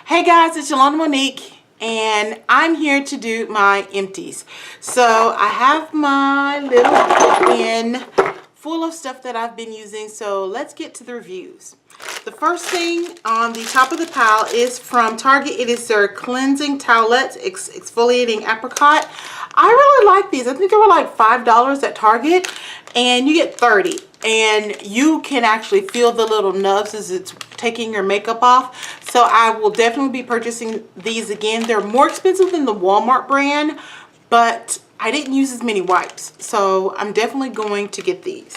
Hey guys, it's Yolanda Monique and I'm here to do my empties. So I have my little bin full of stuff that I've been using, so let's get to the reviews. The first thing on the top of the pile is from Target. It is their cleansing towelettes exfoliating apricot. I really like these. I think they were like $5 at Target and you get 30 and you can actually feel the little nubs as it's taking your makeup off. So I will definitely be purchasing these again. They're more expensive than the Walmart brand, but I didn't use as many wipes, so I'm definitely going to get these.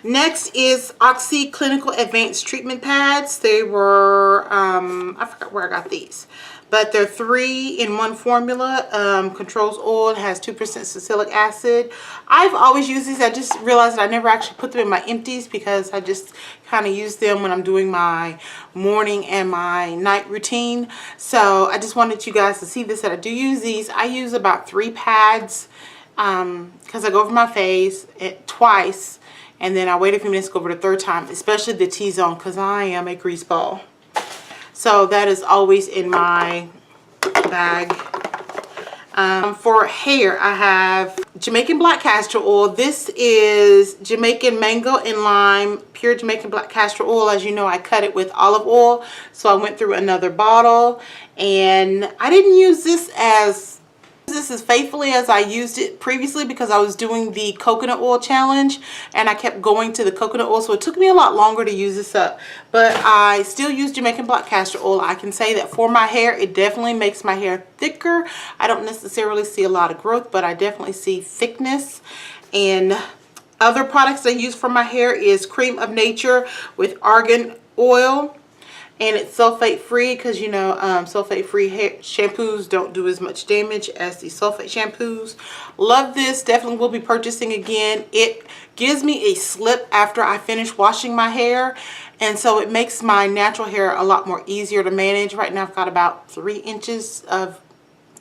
Next is Oxy Clinical Advanced Treatment Pads. They were, I forgot where I got these, but they're 3-in-1 formula. Controls oil, has 2% salicylic acid. I've always used these. I just realized that I never actually put them in my empties because I just kind of use them when I'm doing my morning and my night routine. So I just wanted you guys to see this, that I do use these. I use about 3 pads because I go over my face twice. And then I wait a few minutes to go over the third time, especially the T-zone, because I am a grease ball. So that is always in my bag. For hair, I have Jamaican black castor oil. This is Jamaican mango and lime, pure Jamaican black castor oil. As you know, I cut it with olive oil. So I went through another bottle. And I didn't use this as faithfully as I used it previously because I was doing the coconut oil challenge and I kept going to the coconut oil, so it took me a lot longer to use this up, but I still use Jamaican black castor oil. I can say that for my hair, it definitely makes my hair thicker. I don't necessarily see a lot of growth, but I definitely see thickness. And other products I use for my hair is Cream of Nature with argan oil. And it's sulfate free because, you know, sulfate free shampoos don't do as much damage as the sulfate shampoos. Love this. Definitely will be purchasing again. It gives me a slip after I finish washing my hair. And so it makes my natural hair a lot more easier to manage. Right now I've got about 3 inches of,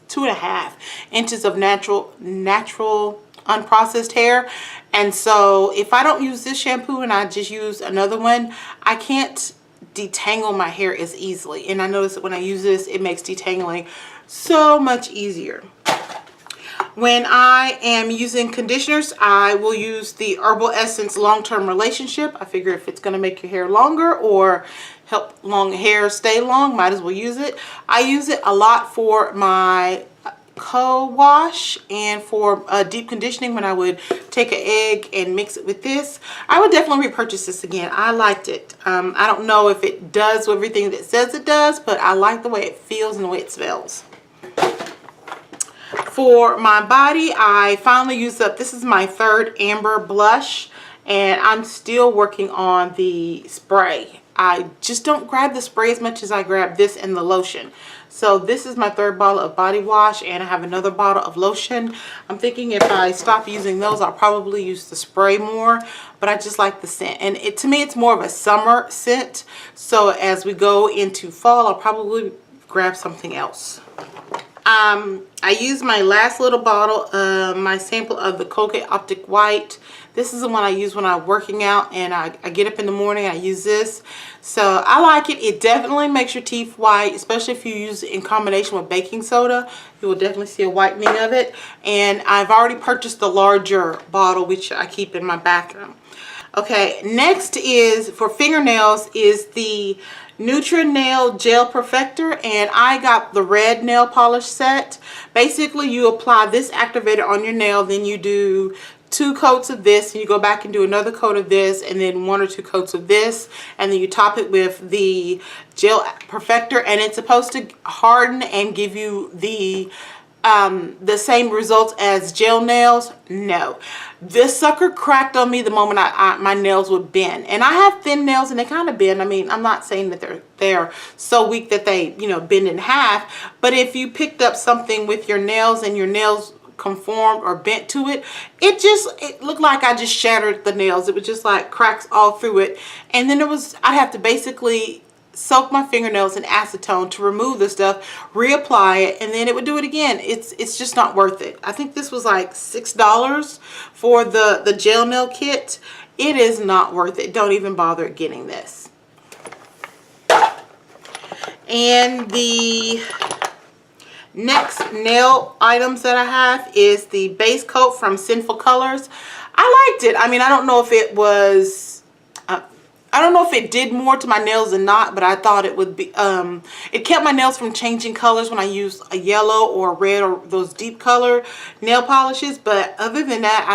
2.5 inches of natural unprocessed hair. And so if I don't use this shampoo and I just use another one, I can't detangle my hair as easily, and I notice that when I use this, it makes detangling so much easier. When I am using conditioners, I will use the Herbal Essence Long-Term Relationship. I figure if it's going to make your hair longer or help long hair stay long, might as well use it. I use it a lot for my co-wash and for deep conditioning when I would take an egg and mix it with this. I would definitely repurchase this again. I liked it. I don't know if it does everything that it says it does, but I like the way it feels and the way it smells. For my body, I finally used up, this is my 3rd Amber blush, and I'm still working on the spray. I just don't grab the spray as much as I grab this and the lotion. So this is my 3rd bottle of body wash, and I have another bottle of lotion. I'm thinking if I stop using those, I'll probably use the spray more, but I just like the scent. And to me, it's more of a summer scent. So as we go into fall, I'll probably grab something else. I used my last little bottle, my sample of the Colgate Optic White. This is the one I use when I'm working out, and I get up in the morning, I use this. So I like it. It definitely makes your teeth white, especially if you use it in combination with baking soda. You will definitely see a whitening of it. And I've already purchased the larger bottle, which I keep in my bathroom. Okay, next is for fingernails is the Nail Gel Perfector, and I got the red nail polish set. Basically, you apply this activator on your nail, then you do 2 coats of this, and you go back and do another coat of this, and then 1 or 2 coats of this, and then you top it with the Gel Perfector, and it's supposed to harden and give you the same results as gel nails. No, this sucker cracked on me the moment my nails would bend, and I have thin nails and they kind of bend. I mean, I'm not saying that they're so weak that they, you know, bend in half, but if you picked up something with your nails and your nails conformed or bent to it, it looked like I just shattered the nails. It was just like cracks all through it, and then I'd have to basically soak my fingernails in acetone to remove the stuff, reapply it, and then it would do it again. It's just not worth it. I think this was like $6 for the gel nail kit. It is not worth it. Don't even bother getting this. And the next nail items that I have is the base coat from Sinful Colors. I liked it. I mean, I don't know if it was, I don't know if it did more to my nails or not, but I thought it would be, it kept my nails from changing colors when I used a yellow or a red or those deep color nail polishes. But other than that,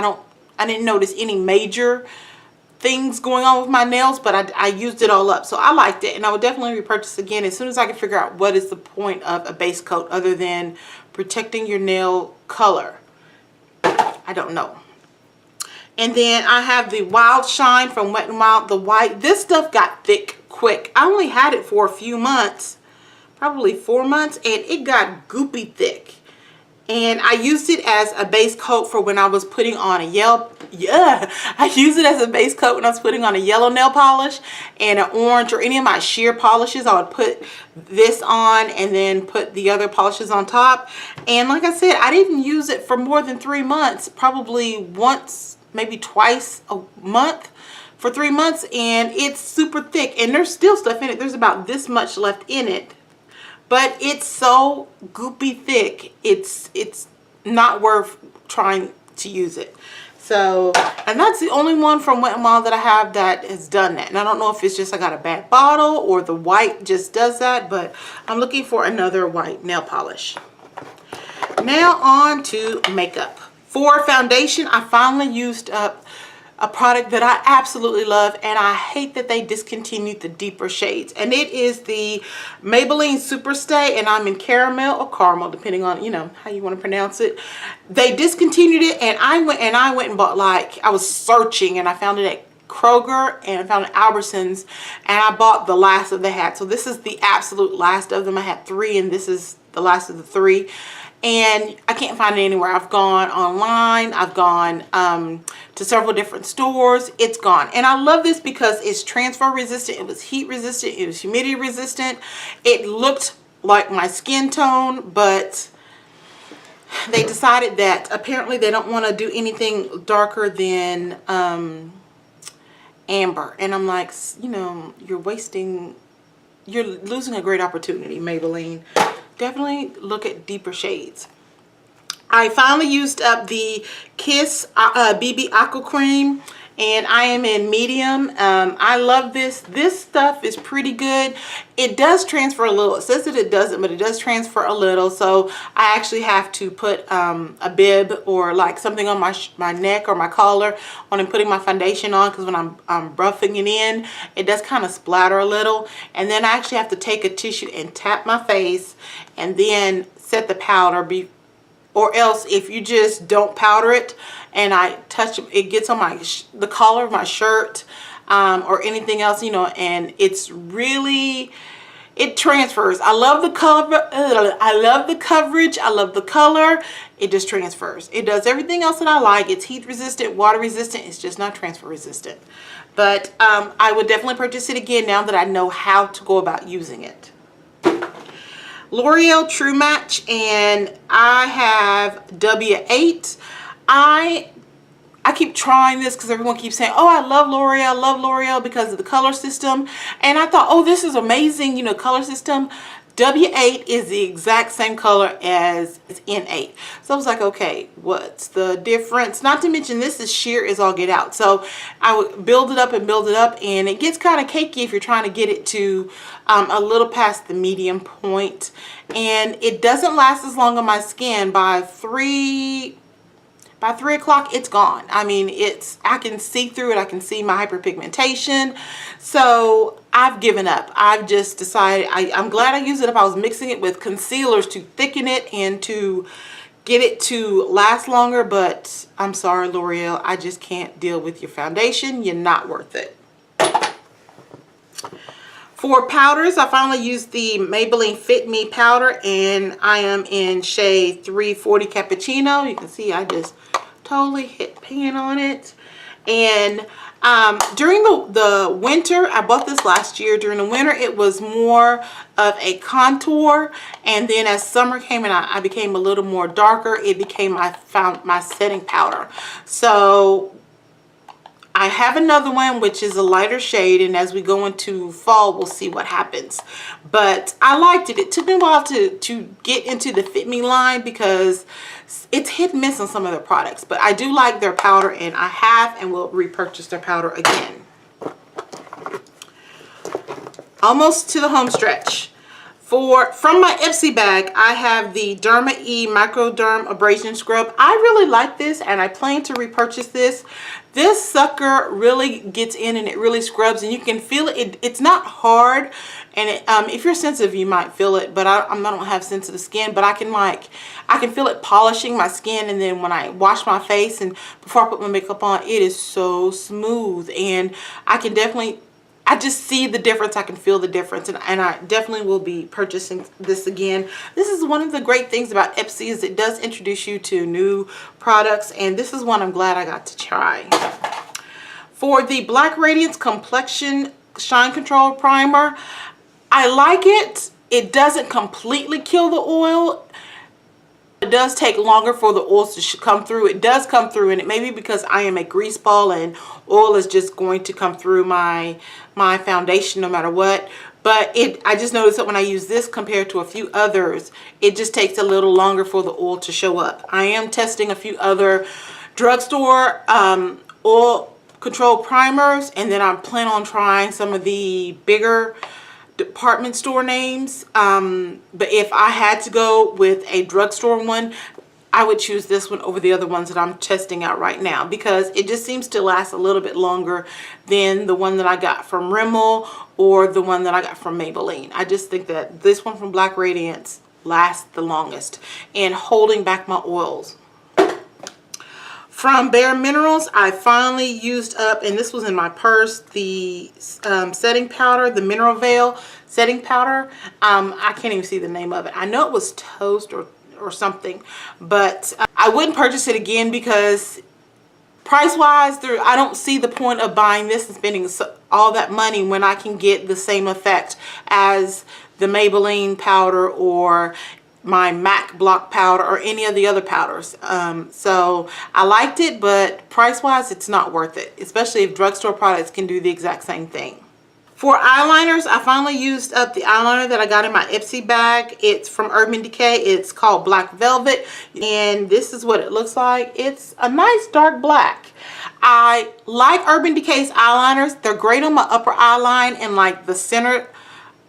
I didn't notice any major things going on with my nails, but I used it all up. So I liked it, and I would definitely repurchase again as soon as I can figure out what is the point of a base coat other than protecting your nail color. I don't know. And then I have the Wild Shine from Wet n Wild, the white. This stuff got thick quick. I only had it for a few months, probably 4 months, and it got goopy thick. And I used it as a base coat for when I was putting on a I used it as a base coat when I was putting on a yellow nail polish and an orange or any of my sheer polishes. I would put this on and then put the other polishes on top. And like I said, I didn't use it for more than 3 months, probably once, maybe twice a month for 3 months, and it's super thick. And there's still stuff in it. There's about this much left in it. But it's so goopy thick, it's not worth trying to use it. So, and that's the only one from Wet n Wild that I have that has done that. And I don't know if it's just I got a bad bottle or the white just does that, but I'm looking for another white nail polish. Now on to makeup. For foundation, I finally used up a product that I absolutely love, and I hate that they discontinued the deeper shades, and it is the Maybelline Superstay, and I'm in caramel or caramel depending on, you know, how you want to pronounce it. They discontinued it, and I went and bought, like, I was searching and I found it at Kroger and I found it at Albertsons, and I bought the last of they had. So this is the absolute last of them. I had 3 and this is the last of the 3. And I can't find it anywhere. I've gone online. I've gone to several different stores. It's gone. And I love this because it's transfer resistant. It was heat resistant. It was humidity resistant. It looked like my skin tone, but they decided that apparently they don't want to do anything darker than amber. And I'm like, you know, you're losing a great opportunity, Maybelline. Definitely look at deeper shades. I finally used up the Kiss BB Aqua Cream, and I am in medium. I love this. This stuff is pretty good. It does transfer a little. It says that it doesn't, but it does transfer a little. So I actually have to put a bib or like something on my neck or my collar when I'm putting my foundation on, because when I'm buffing it in, it does kind of splatter a little. And then I actually have to take a tissue and tap my face and then set the powder. Or else if you just don't powder it and I touch it, gets on the collar of my shirt or anything else, you know, and it's really, it transfers. I love the cover. I love the coverage. I love the color. It just transfers. It does everything else that I like. It's heat resistant, water resistant. It's just not transfer resistant. But I would definitely purchase it again now that I know how to go about using it. L'Oreal True Match, and I have W8. I keep trying this because everyone keeps saying, oh, I love L'Oreal because of the color system. And I thought, oh, this is amazing, you know, color system. W8 is the exact same color as N8. So I was like, okay, what's the difference? Not to mention this is sheer as all get out. So I would build it up, and it gets kind of cakey if you're trying to get it to a little past the medium point. And it doesn't last as long on my skin. By 3 o'clock, it's gone. I mean, I can see through it. I can see my hyperpigmentation. So I've given up. I've just decided, I'm glad I used it up. I was mixing it with concealers to thicken it and to get it to last longer. But I'm sorry, L'Oreal, I just can't deal with your foundation. You're not worth it. For powders, I finally used the Maybelline Fit Me powder, and I am in shade 340 Cappuccino. You can see I just totally hit pan on it. And during the winter, I bought this last year. During the winter, it was more of a contour, and then as summer came and I became a little more darker, it became my setting powder. So I have another one which is a lighter shade, and as we go into fall we'll see what happens. But I liked it. It took me a while to get into the Fit Me line because it's hit and miss on some of their products, but I do like their powder, and I have and will repurchase their powder again. Almost to the home stretch. From my Ipsy bag, I have the Derma E Microderm Abrasion Scrub. I really like this, and I plan to repurchase this. This sucker really gets in and it really scrubs, and you can feel it. It's not hard, and if you're sensitive, you might feel it. But I don't have sensitive skin, but I can feel it polishing my skin, and then when I wash my face and before I put my makeup on, it is so smooth, and I just see the difference. I can feel the difference, and I definitely will be purchasing this again. This is one of the great things about Ipsy, is it does introduce you to new products, and this is one I'm glad I got to try. For the Black Radiance Complexion Shine Control Primer, I like it. It doesn't completely kill the oil. It does take longer for the oils to come through. It does come through, and it may be because I am a grease ball and oil is just going to come through my foundation no matter what. But I just noticed that when I use this compared to a few others, it just takes a little longer for the oil to show up. I am testing a few other drugstore oil control primers, and then I plan on trying some of the bigger department store names, but if I had to go with a drugstore one, I would choose this one over the other ones that I'm testing out right now, because it just seems to last a little bit longer than the one that I got from Rimmel or the one that I got from Maybelline. I just think that this one from Black Radiance lasts the longest and holding back my oils. From Bare Minerals, I finally used up, and this was in my purse, the setting powder, the Mineral Veil setting powder. I can't even see the name of it. I know it was Toast or something, but I wouldn't purchase it again because price-wise, I don't see the point of buying this and spending all that money when I can get the same effect as the Maybelline powder or my MAC block powder or any of the other powders. So I liked it, but price-wise, it's not worth it, especially if drugstore products can do the exact same thing. For eyeliners, I finally used up the eyeliner that I got in my Ipsy bag. It's from Urban Decay. It's called Black Velvet, and this is what it looks like. It's a nice dark black. I like Urban Decay's eyeliners. They're great on my upper eye line and like the center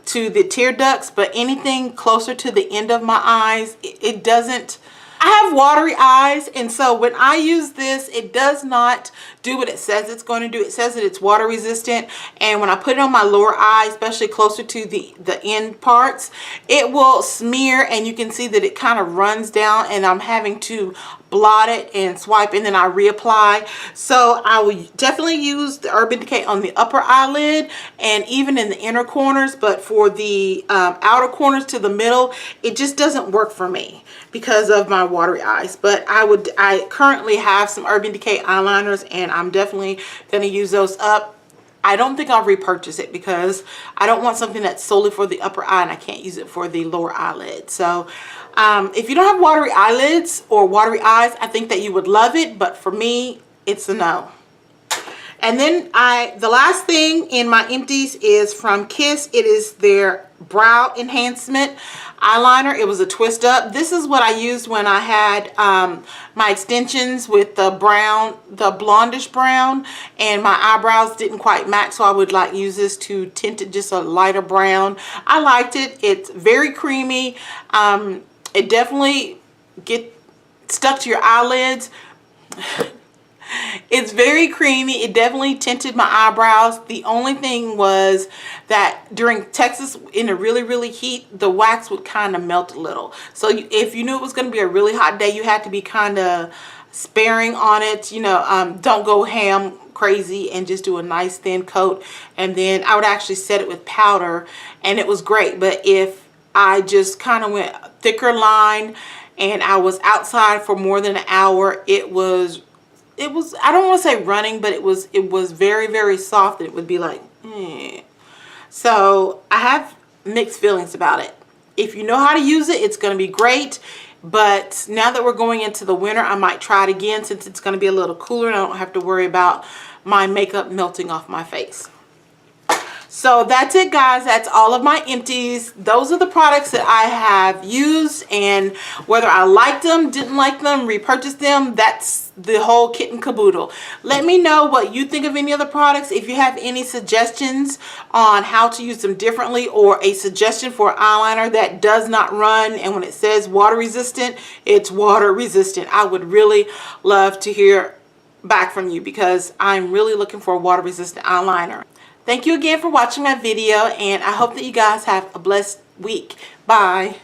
to the tear ducts, but anything closer to the end of my eyes, it doesn't. I have watery eyes, and so when I use this, it does not do what it says it's going to do. It says that it's water resistant, and when I put it on my lower eye, especially closer to the end parts, it will smear, and you can see that it kind of runs down, and I'm having to blot it and swipe, and then I reapply. So I will definitely use the Urban Decay on the upper eyelid and even in the inner corners, but for the outer corners to the middle, it just doesn't work for me because of my watery eyes. But I currently have some Urban Decay eyeliners, and I'm definitely going to use those up. I don't think I'll repurchase it because I don't want something that's solely for the upper eye and I can't use it for the lower eyelid. So if you don't have watery eyelids or watery eyes, I think that you would love it, but for me, it's a no. And then the last thing in my empties is from Kiss. It is their Brow Enhancement eyeliner. It was a twist up. This is what I used when I had my extensions with the brown, the blondish brown, and my eyebrows didn't quite match, so I would like use this to tint it just a lighter brown. I liked it. It's very creamy. It definitely gets stuck to your eyelids. It's very creamy. It definitely tinted my eyebrows. The only thing was that during Texas in a really heat, the wax would kind of melt a little. So if you knew it was going to be a really hot day, you had to be kind of sparing on it. You know, don't go ham crazy and just do a nice thin coat. And then I would actually set it with powder, and it was great. But if I just kind of went thicker line and I was outside for more than an hour, it was I don't want to say running, but it was very soft. It would be like So I have mixed feelings about it. If you know how to use it, it's going to be great, But now that we're going into the winter, I might try it again since it's going to be a little cooler and I don't have to worry about my makeup melting off my face. So that's it, guys. That's all of my empties. Those are the products that I have used, and whether I liked them, didn't like them, repurchased them, that's the whole kit and caboodle. Let me know what you think of any of the products. If you have any suggestions on how to use them differently, or a suggestion for eyeliner that does not run, and when it says water resistant, it's water resistant. I would really love to hear back from you because I'm really looking for a water resistant eyeliner. Thank you again for watching my video, and I hope that you guys have a blessed week. Bye.